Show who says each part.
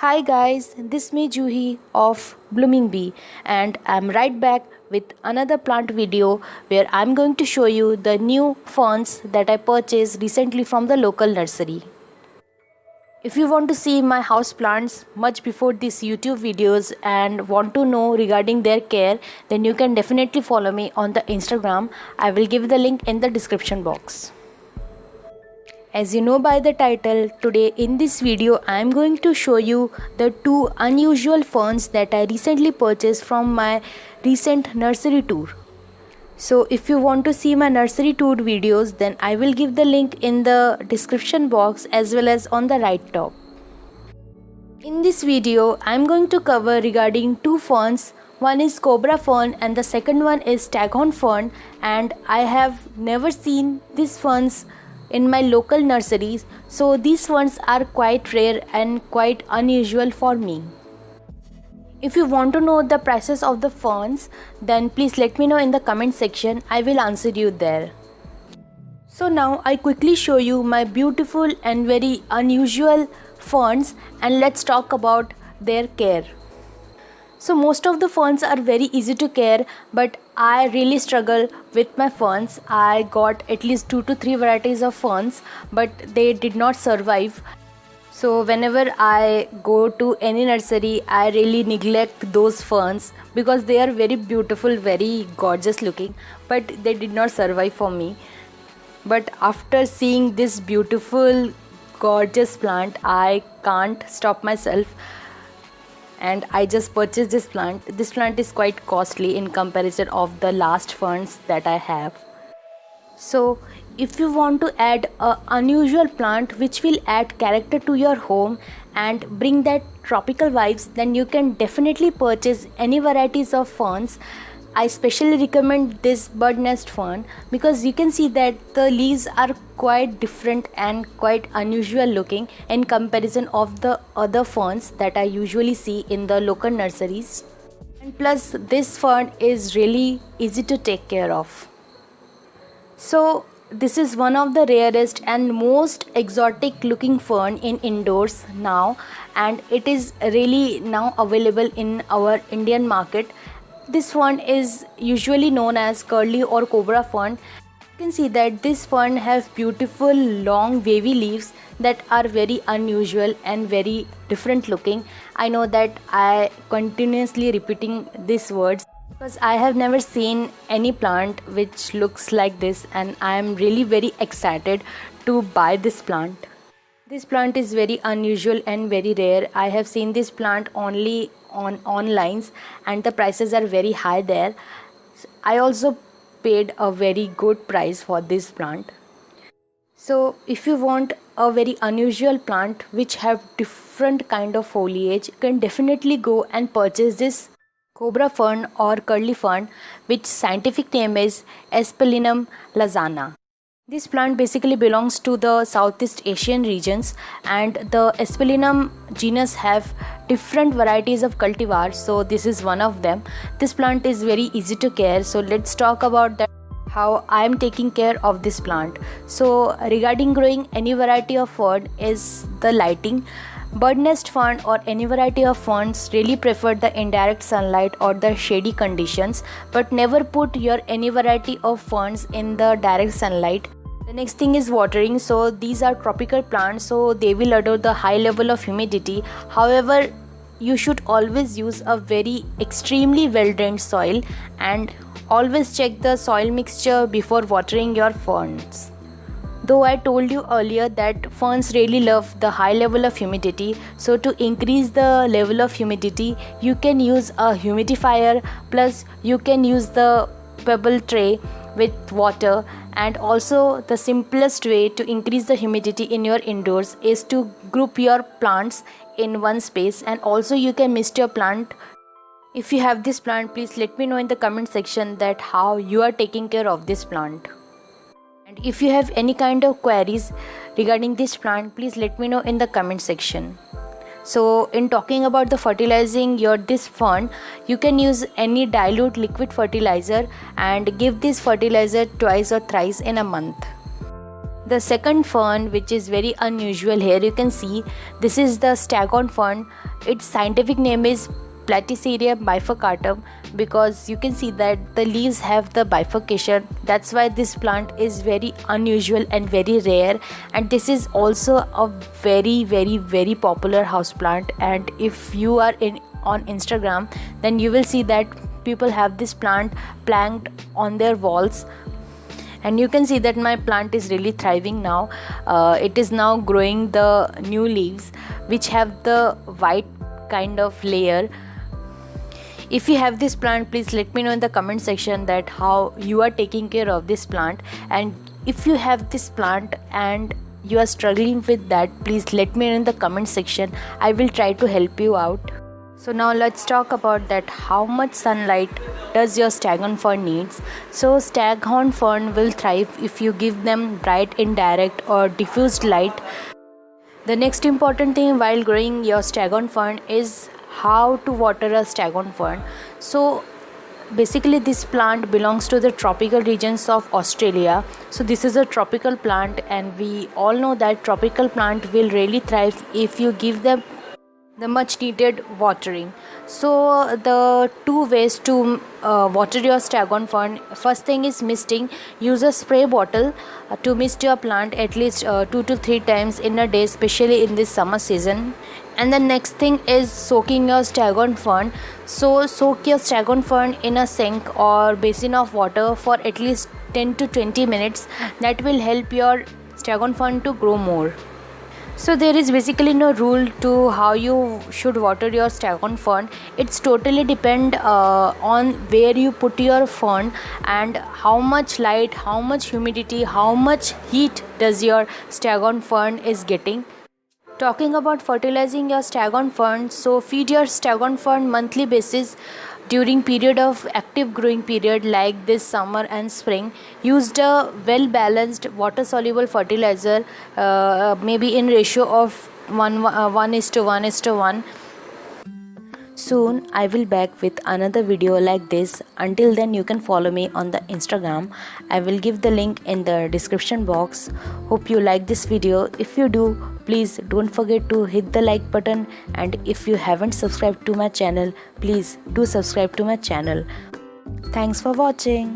Speaker 1: Hi guys, this is me Juhi of Blooming Bee and I'm right back with another plant video where I'm going to show you the new ferns that I purchased recently from the local nursery. If you want to see my house plants much before these YouTube videos and want to know regarding their care, then you can definitely follow me on the Instagram. I will give the link in the description box. As you know by the title, today in this video I am going to show you the two unusual ferns that I recently purchased from my recent nursery tour. So if you want to see my nursery tour videos, then I will give the link in the description box as well as on the right top. In this video I am going to cover regarding two ferns. One is cobra fern and the second one is staghorn fern, and I have never seen these ferns in my local nurseries, so these ferns are quite rare and quite unusual for me. If you want to know the prices of the ferns, then please let me know in the comment section. I will answer you there. So now I quickly show you my beautiful and very unusual ferns, and let's talk about their care. So most of the ferns are very easy to care, but I really struggle with my ferns. I got at least 2 to 3 varieties of ferns, but they did not survive. So whenever I go to any nursery, I really neglect those ferns because they are very beautiful, very gorgeous looking, but they did not survive for me. But after seeing this beautiful, gorgeous plant, I can't stop myself and I just purchased this plant. This plant is quite costly in comparison of the last ferns that I have. So if you want to add an unusual plant which will add character to your home and bring that tropical vibes, then you can definitely purchase any varieties of ferns. I specially recommend this bird nest fern because you can see that the leaves are quite different and quite unusual looking in comparison of the other ferns that I usually see in the local nurseries. And plus this fern is really easy to take care of. So this is one of the rarest and most exotic looking fern in indoors now, and it is really now available in our Indian market. This fern is usually known as curly or cobra fern. You can see that this fern has beautiful long wavy leaves that are very unusual and very different looking. I know that I continuously repeating these words because I have never seen any plant which looks like this, and I am really very excited to buy this plant. This plant is very unusual and very rare. I have seen this plant only on online and the prices are very high there. I also paid a very good price for this plant. So if you want a very unusual plant which have different kind of foliage, you can definitely go and purchase this cobra fern or curly fern, which scientific name is Asplenium lozana. This plant basically belongs to the Southeast Asian regions, and the Asplenium genus have different varieties of cultivars, so this is one of them. This plant is very easy to care, so let's talk about that, how I am taking care of this plant. So regarding growing any variety of fern is the lighting. Bird nest fern or any variety of ferns really prefer the indirect sunlight or the shady conditions, but never put your any variety of ferns in the direct sunlight. The next thing is watering. So these are tropical plants, so they will adore the high level of humidity. However, you should always use a very extremely well drained soil and always check the soil mixture before watering your ferns. Though I told you earlier that ferns really love the high level of humidity, so to increase the level of humidity, you can use a humidifier, plus you can use the pebble tray with water. And also the simplest way to increase the humidity in your indoors is to group your plants in one space, and also you can mist your plant. If you have this plant, please let me know in the comment section that how you are taking care of this plant. And if you have any kind of queries regarding this plant, please let me know in the comment section. So in talking about the fertilizing your this fern, you can use any dilute liquid fertilizer and give this fertilizer twice or thrice in a month. The second fern, which is very unusual, here you can see this is the staghorn fern. Its scientific name is Platycerium bifurcatum because you can see that the leaves have the bifurcation. That's why this plant is very unusual and very rare, and this is also a very popular house plant. And if you are on Instagram, then you will see that people have this plant planked on their walls, and you can see that my plant is really thriving now. It is now growing the new leaves which have the white kind of layer. If you have this plant, please let me know in the comment section that how you are taking care of this plant. And if you have this plant and you are struggling with that, please let me know in the comment section. I will try to help you out. So now let's talk about that how much sunlight does your staghorn fern needs. So staghorn fern will thrive if you give them bright, indirect or diffused light. The next important thing while growing your staghorn fern is how to water a staghorn fern. So basically this plant belongs to the tropical regions of Australia. So this is a tropical plant, and we all know that tropical plant will really thrive if you give them the much needed watering. So the two ways to water your staghorn fern: first thing is misting. Use a spray bottle to mist your plant at least 2 to 3 times in a day, especially in this summer season. And the next thing is soaking your staghorn fern. So soak your staghorn fern in a sink or basin of water for at least 10 to 20 minutes. That will help your staghorn fern to grow more. So there is basically no rule to how you should water your staghorn fern. It's totally depend on where you put your fern and how much light, how much humidity, how much heat does your staghorn fern is getting. Talking about fertilizing your staghorn fern, so feed your staghorn fern monthly basis during period of active growing period like this summer and spring. Use a well balanced water soluble fertilizer, maybe in ratio of 1:1:1. Soon I will back with another video like this. Until then, you can follow me on the Instagram. I will give the link in the description box. Hope you like this video. If you do, please don't forget to hit the like button, and if you haven't subscribed to my channel, please do subscribe to my channel. Thanks for watching.